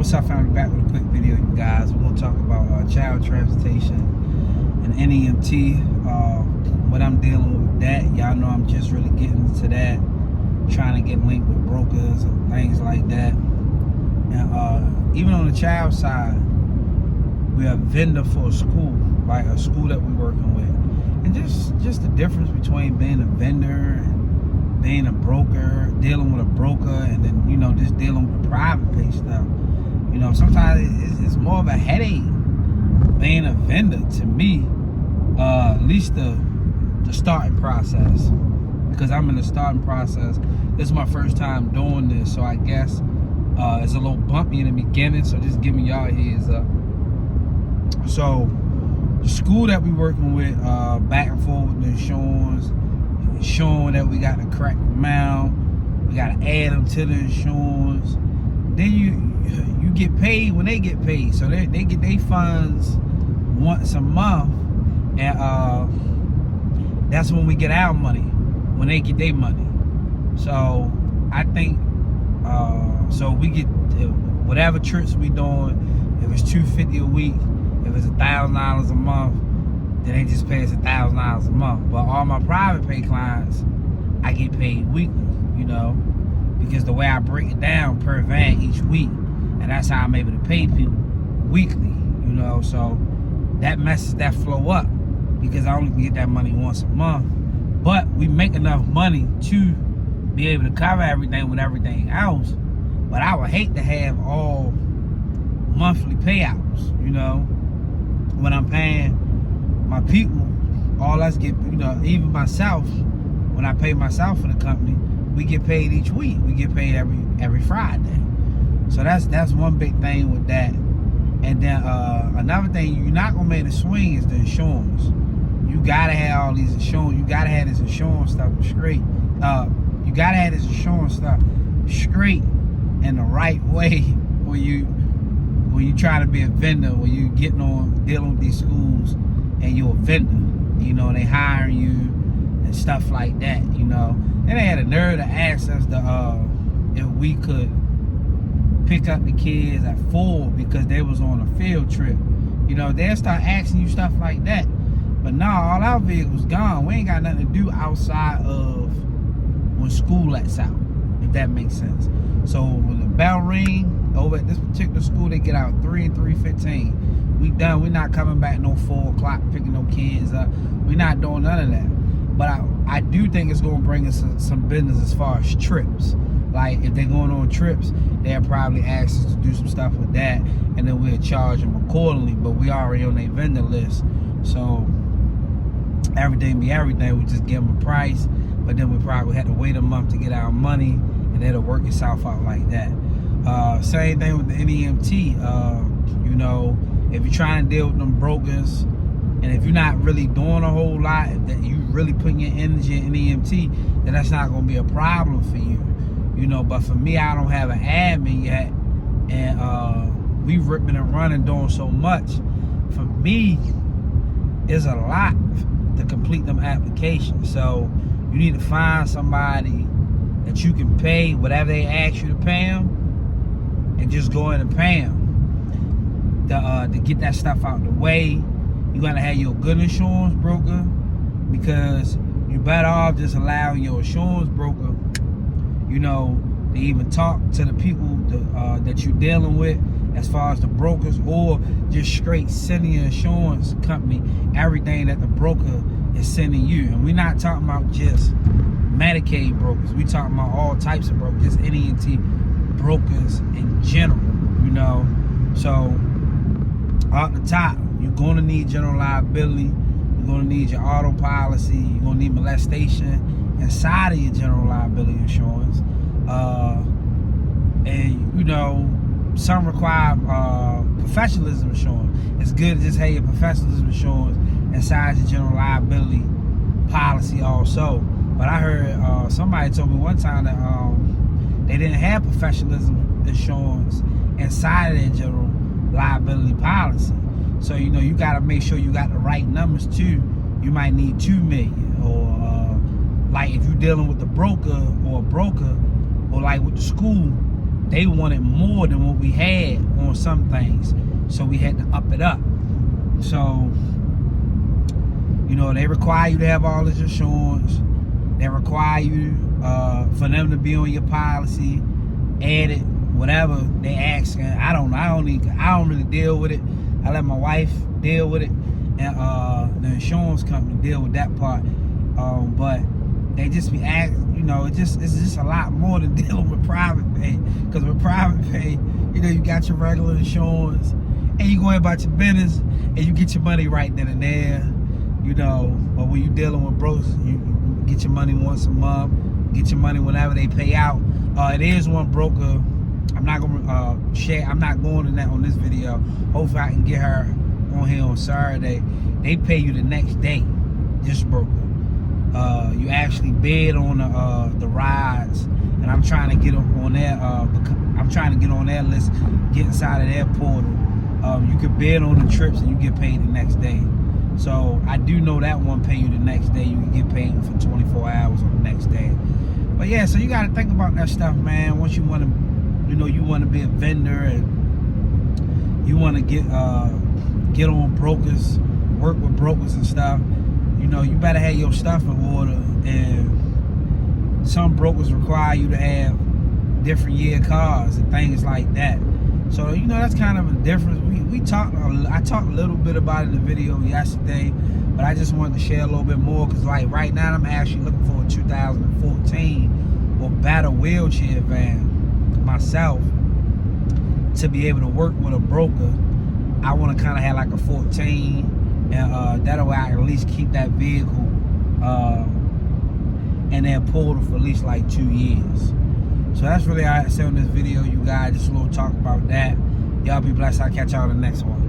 What's up, family? Back with a quick video, you guys. We're gonna talk about child transportation and NEMT. What I'm dealing with that. Y'all know I'm just really getting to that, trying to get linked with brokers and things like that. And even on the child side, we're a vendor for a school, like a school that we're working with. And just the difference between being a vendor and being a broker, dealing with a broker, and then, you know, just dealing with the private pay stuff. You know, sometimes it's more of a headache being a vendor to me, at least the starting process, because I'm in the starting process. This is my first time doing this, so I guess it's a little bumpy in the beginning, so just giving y'all a heads up. So the school that we working with, back and forth with the insurance, showing that we got to crack them out, we got to add them to the insurance. Then you get paid when they get paid, so they get their funds once a month, and that's when we get our money, when they get their money. So I think so we get whatever trips we doing. If it's $250 a week, if it's $1,000 a month, then they just pay us $1,000 a month. But all my private pay clients, I get paid weekly, you know, because the way I break it down per van each week, and that's how I'm able to pay people weekly, you know. So that messes that flow up, because I only can get that money once a month. But we make enough money to be able to cover everything with everything else. But I would hate to have all monthly payouts, you know, when I'm paying my people, all us get, you know, even myself, when I pay myself for the company, we get paid each week. We get paid every Friday. So that's one big thing with that. And then another thing, you're not gonna make the swing is the insurance. You gotta have all these insurance. You gotta have this insurance stuff straight. You gotta have this insurance stuff straight in the right way when you try to be a vendor, when you getting on dealing with these schools and you're a vendor, you know, and they hiring you and stuff like that, you know. And they had a nerve to ask us if we could pick up the kids at 4 because they was on a field trip. You know, they'll start asking you stuff like that. But nah, all our vehicles gone. We ain't got nothing to do outside of when school lets out, if that makes sense. So when the bell ring over at this particular school, they get out 3 and 3:15. We done. We're not coming back no 4 o'clock picking no kids up. We're not doing none of that. But I do think it's going to bring us some business as far as trips. Like if they're going on trips, they'll probably ask us to do some stuff with that, and then we'll charge them accordingly. But we already on their vendor list, so everything be everything. We just give them a price, but then we probably had to wait a month to get our money, and it'll work itself out like that. Same thing with the NEMT. You know, if you're trying to deal with them brokers, and if you're not really doing a whole lot, that you really putting your energy in NEMT, then that's not going to be a problem for you. You know, but for me, I don't have an admin yet, and we ripping and running doing so much. For me, it's a lot to complete them applications. So you need to find somebody that you can pay whatever they ask you to pay them, and just go in and pay them to get that stuff out the way. You gotta have your good insurance broker, because you better off just allowing your insurance broker, you know, to even talk to the people that you're dealing with as far as the brokers, or just straight sending your insurance company everything that the broker is sending you. And we're not talking about just Medicaid brokers. We talking about all types of brokers, just NEMT brokers in general, you know. So off the top, you're gonna need general liability, you're gonna need your auto policy, you're gonna need molestation inside of your general liability insurance. And you know, some require professionalism insurance. It's good to just have your professionalism insurance inside your general liability policy also. But I heard somebody told me one time that they didn't have professionalism insurance inside of their general liability policy. So, you know, you got to make sure you got the right numbers too. You might need $2 million, or like if you're dealing with the broker or a broker, or like with the school, they wanted more than what we had on some things, so we had to up it up. So, you know, they require you to have all this insurance. They require you for them to be on your policy, add it, whatever they ask. And I don't really deal with it. I let my wife deal with it, and the insurance company deal with that part. But they just be asking, you know, it's just a lot more than dealing with private pay. Because with private pay, you know, you got your regular insurance, and you go about your business, and you get your money right then and there, you know. But when you dealing with brokers, you get your money once a month, get your money whenever they pay out. It is one broker. I'm not gonna share. I'm not going to that on this video. Hopefully, I can get her on here on Saturday. They pay you the next day. This broker. You actually bid on the rides, and I'm trying to get on their. I'm trying to get on their list, get inside of their portal. You can bid on the trips, and you get paid the next day. So I do know that one pay you the next day. You can get paid for 24 hours on the next day. But yeah, so you got to think about that stuff, man. Once you want to, you know, you want to be a vendor and you want to get on brokers, work with brokers and stuff. You know, you better have your stuff in order. And some brokers require you to have different year cars and things like that. So, you know, that's kind of a difference. I talked a little bit about it in the video yesterday, but I just wanted to share a little bit more because, like, right now I'm actually looking for a 2014 or better wheelchair van myself to be able to work with a broker. I want to kind of have like a 14, and that way I can at least keep that vehicle and then pull it for at least like 2 years. So that's really all I had to say on this video, you guys. Just a little talk about that. Y'all be blessed. I'll catch y'all in the next one.